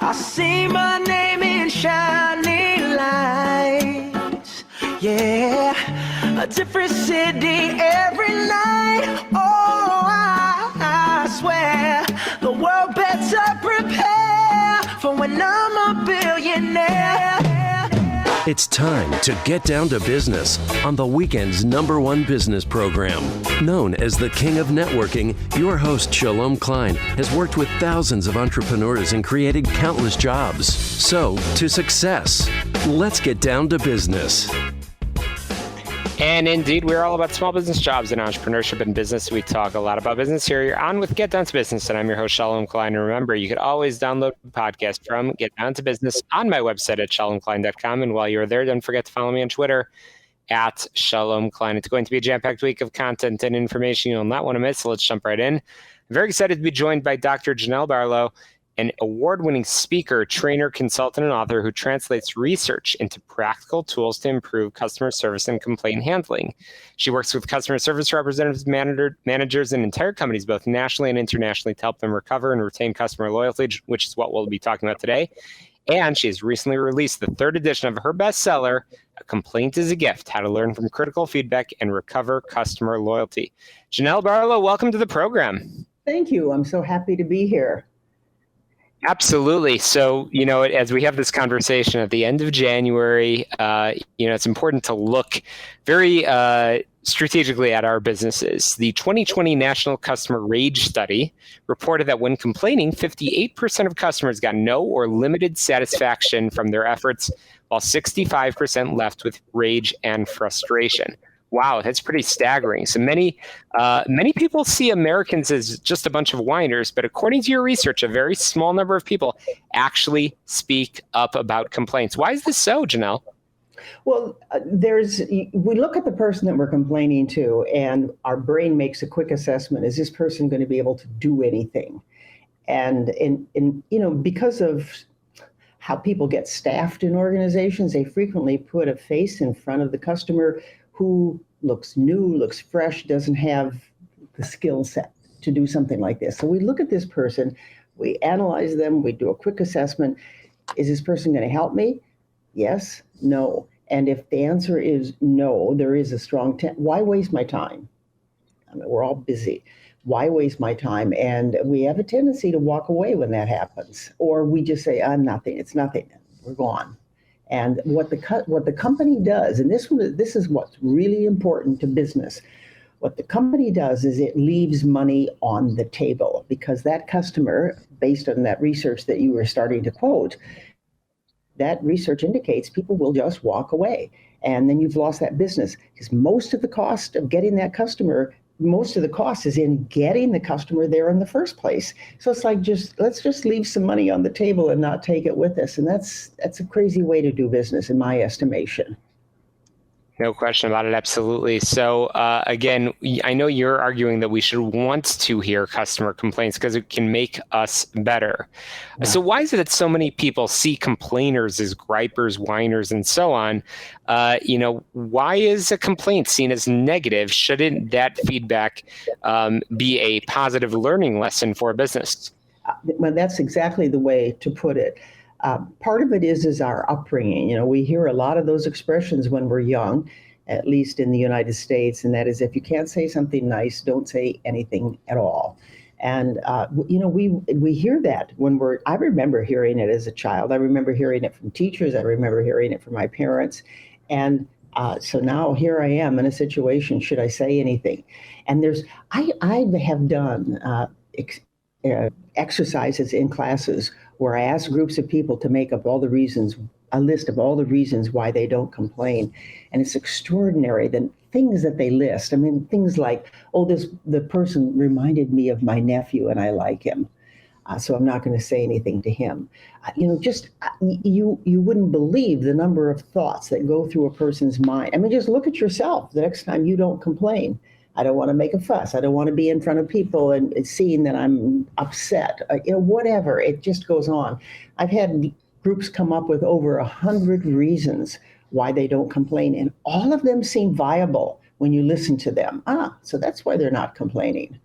I see my name in shining lights. Yeah, a different city every night. Oh, I swear the world better prepare for when I'm a billionaire. It's time to get down to business on the weekend's #1 business program. Known as the King of Networking, your host, Shalom Klein, has worked with thousands of entrepreneurs and created countless jobs. So, to success, let's get down to business. And indeed, we're all about small business jobs and entrepreneurship and business. We talk a lot about business here. You're on with Get Down to Business, and I'm your host, Shalom Klein. And remember, you could always download the podcast from Get Down to Business on my website at shalomklein.com. And while you're there, don't forget to follow me on Twitter at Shalom Klein. It's going to be a jam-packed week of content and information you'll not want to miss, so let's jump right in. I'm very excited to be joined by Dr. Janelle Barlow, an award-winning speaker, trainer, consultant, and author who translates research into practical tools to improve customer service and complaint handling. She works with customer service representatives, managers, and entire companies, both nationally and internationally, to help them recover and retain customer loyalty, which is what we'll be talking about today. And she has recently released the 3rd edition of her bestseller, A Complaint is a Gift, How to Learn from Critical Feedback and Recover Customer Loyalty. Janelle Barlow, welcome to the program. Thank you. I'm so happy to be here. Absolutely. So, as we have this conversation at the end of January, it's important to look very strategically at our businesses. The 2020 National Customer Rage Study reported that when complaining, 58% of customers got no or limited satisfaction from their efforts, while 65% left with rage and frustration. Wow, that's pretty staggering. So many people see Americans as just a bunch of whiners, but according to your research, a very small number of people actually speak up about complaints. Why is this so, Janelle? Well, we look at the person that we're complaining to, and our brain makes a quick assessment. Is this person going to be able to do anything? And because of how people get staffed in organizations, they frequently put a face in front of the customer who looks new, looks fresh, doesn't have the skill set to do something like this. So we look at this person, we analyze them, we do a quick assessment. Is this person going to help me? Yes, no. And if the answer is no, there is a strong why waste my time? I mean, we're all busy. Why waste my time? And we have a tendency to walk away when that happens. Or we just say, I'm nothing, it's nothing, we're gone. And what the company does, and this is what's really important to business, what the company does is it leaves money on the table, because that customer, based on that research that you were starting to quote, that research indicates people will just walk away. And then you've lost that business, because most of the cost of getting that customer, most of the cost is in getting the customer there in the first place. So it's like, let's just leave some money on the table and not take it with us. And that's a crazy way to do business, in my estimation. No question about it. Absolutely. So again, I know you're arguing that we should want to hear customer complaints because it can make us better. Yeah. So why is it that so many people see complainers as gripers, whiners, and so on? Why is a complaint seen as negative? Shouldn't that feedback be a positive learning lesson for a business? Well, that's exactly the way to put it. Part of it is our upbringing. We hear a lot of those expressions when we're young, at least in the United States, and that is, if you can't say something nice, don't say anything at all. And we hear that I remember hearing it as a child. I remember hearing it from teachers. I remember hearing it from my parents. And so now here I am in a situation, should I say anything? And I have done exercises in classes where I ask groups of people to make up a list of all the reasons why they don't complain. And it's extraordinary, the things that they list. I mean, things like, the person reminded me of my nephew and I like him, so I'm not going to say anything to him. You wouldn't believe the number of thoughts that go through a person's mind. I mean, just look at yourself the next time you don't complain. I don't want to make a fuss. I don't want to be in front of people and seeing that I'm upset. Whatever. It just goes on. I've had groups come up with over 100 reasons why they don't complain, and all of them seem viable when you listen to them. So that's why they're not complaining.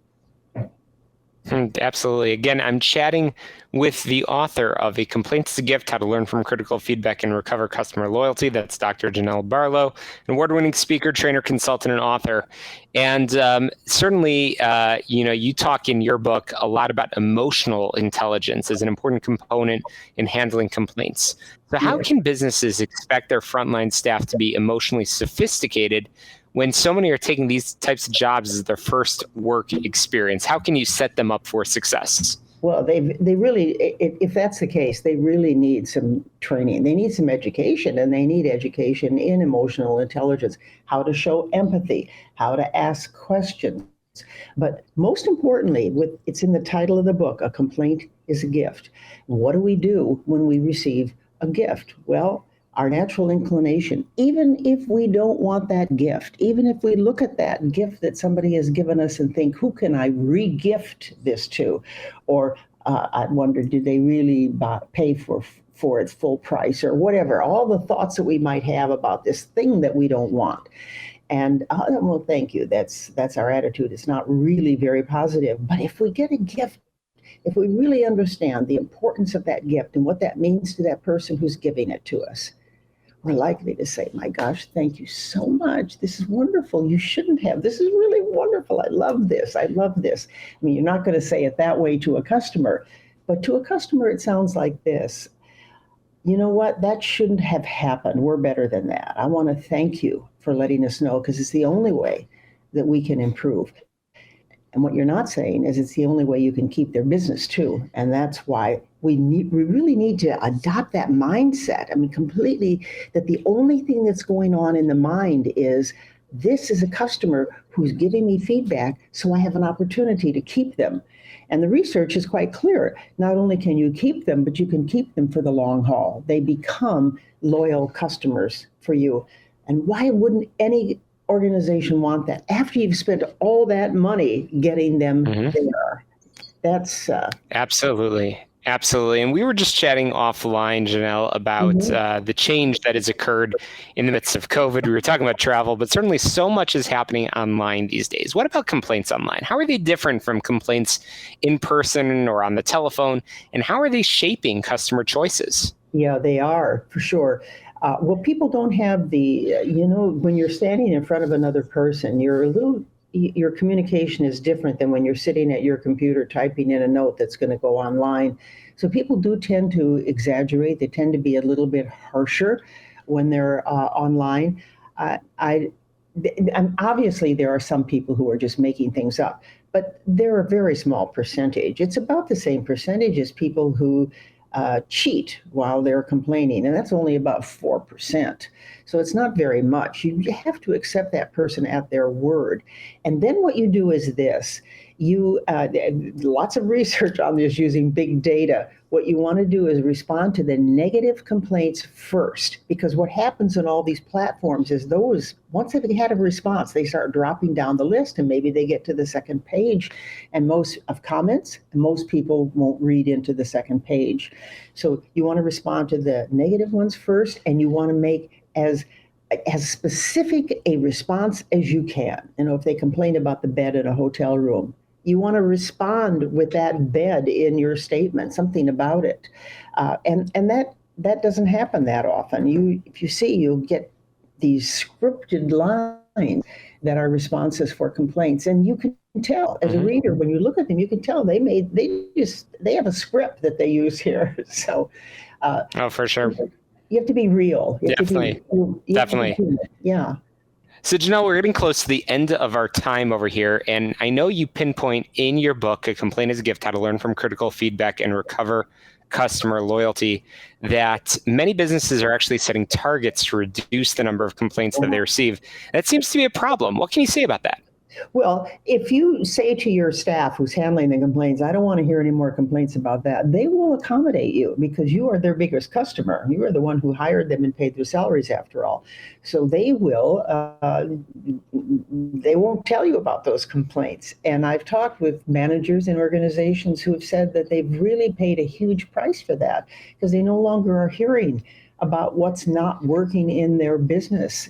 Absolutely. Again, I'm chatting with the author of A Complaint is a Gift, How to Learn from Critical Feedback and Recover Customer Loyalty. That's Dr. Janelle Barlow, an award-winning speaker, trainer, consultant, and author. And certainly, you talk in your book a lot about emotional intelligence as an important component in handling complaints. So how can businesses expect their frontline staff to be emotionally sophisticated when so many are taking these types of jobs as their first work experience? How can you set them up for success? Well, they really, if that's the case, they really need some training. They need some education, and they need education in emotional intelligence, how to show empathy, how to ask questions. But most importantly, it's in the title of the book, A Complaint is a Gift. What do we do when we receive a gift? Well, our natural inclination, even if we don't want that gift, even if we look at that gift that somebody has given us and think, who can I re-gift this to? Or I wonder, did they really pay for its full price or whatever? All the thoughts that we might have about this thing that we don't want. And well, thank you. That's our attitude. It's not really very positive. But if we get a gift, if we really understand the importance of that gift and what that means to that person who's giving it to us, we're likely to say, my gosh, thank you so much. This is wonderful. You shouldn't have. This is really wonderful. I love this. I love this. I mean, you're not going to say it that way to a customer, but to a customer, it sounds like this. You know what? That shouldn't have happened. We're better than that. I want to thank you for letting us know, because it's the only way that we can improve. And what you're not saying is it's the only way you can keep their business too. And that's why we really need to adopt that mindset. I mean, completely, that the only thing that's going on in the mind is, this is a customer who's giving me feedback, so I have an opportunity to keep them. And the research is quite clear. Not only can you keep them, but you can keep them for the long haul. They become loyal customers for you. And why wouldn't any organization want that after you've spent all that money getting them there? That's Absolutely. And we were just chatting offline, Janelle, about the change that has occurred in the midst of COVID. We were talking about travel, but certainly so much is happening online these days. What about complaints online? How are they different from complaints in person or on the telephone? And how are they shaping customer choices? Yeah, they are, for sure. Well, people don't have the, when you're standing in front of another person, your communication is different than when you're sitting at your computer typing in a note that's going to go online. So people do tend to exaggerate. They tend to be a little bit harsher when they're online. And obviously, there are some people who are just making things up, but they're a very small percentage. It's about the same percentage as people who cheat while they're complaining, and that's only about 4%. So it's not very much. You have to accept that person at their word. And then what you do is this. Lots of research on this using big data. What you want to do is respond to the negative complaints first, because what happens on all these platforms is once they've had a response, they start dropping down the list, and maybe they get to the second page, and most people won't read into the second page. So you want to respond to the negative ones first, and you want to make as specific a response as you can. If they complain about the bed in a hotel room, you want to respond with that bed in your statement, something about it. And that doesn't happen that often. You'll get these scripted lines that are responses for complaints. And you can tell as a reader, when you look at them, you can tell they have a script that they use here. So, for sure. You have to be real. Definitely. Yeah. So, Janelle, we're getting close to the end of our time over here, and I know you pinpoint in your book, A Complaint is a Gift, How to Learn from Critical Feedback and Recover Customer Loyalty, that many businesses are actually setting targets to reduce the number of complaints that they receive. That seems to be a problem. What can you say about that? Well, if you say to your staff who's handling the complaints, I don't want to hear any more complaints about that, they will accommodate you because you are their biggest customer. You are the one who hired them and paid their salaries after all. So they won't tell you about those complaints. And I've talked with managers in organizations who have said that they've really paid a huge price for that because they no longer are hearing about what's not working in their business.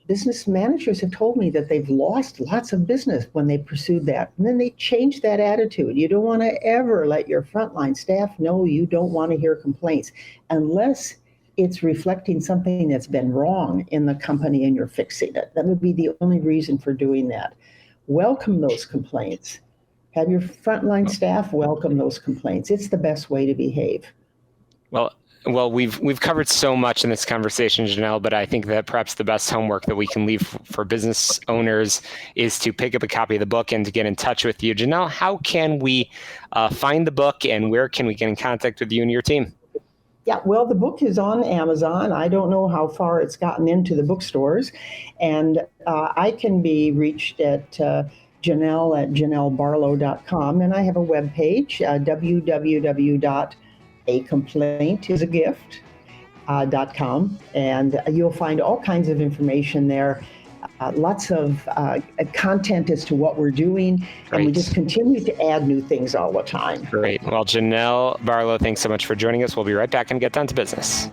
business managers have told me that they've lost lots of business when they pursued that. And then they changed that attitude. You don't want to ever let your frontline staff know you don't want to hear complaints unless it's reflecting something that's been wrong in the company and you're fixing it. That would be the only reason for doing that. Welcome those complaints. Have your frontline staff welcome those complaints. It's the best way to behave. Well, we've covered so much in this conversation, Janelle, but I think that perhaps the best homework that we can leave for business owners is to pick up a copy of the book and to get in touch with you. Janelle, how can we find the book, and where can we get in contact with you and your team? Yeah, well, the book is on Amazon. I don't know how far it's gotten into the bookstores. And I can be reached at Janelle at janellebarlow.com. And I have a webpage, www.acomplaintisagift.com. And you'll find all kinds of information there. Lots of content as to what we're doing, and we just continue to add new things all the time. Great. Well, Janelle Barlow, thanks so much for joining us. We'll be right back and get down to business.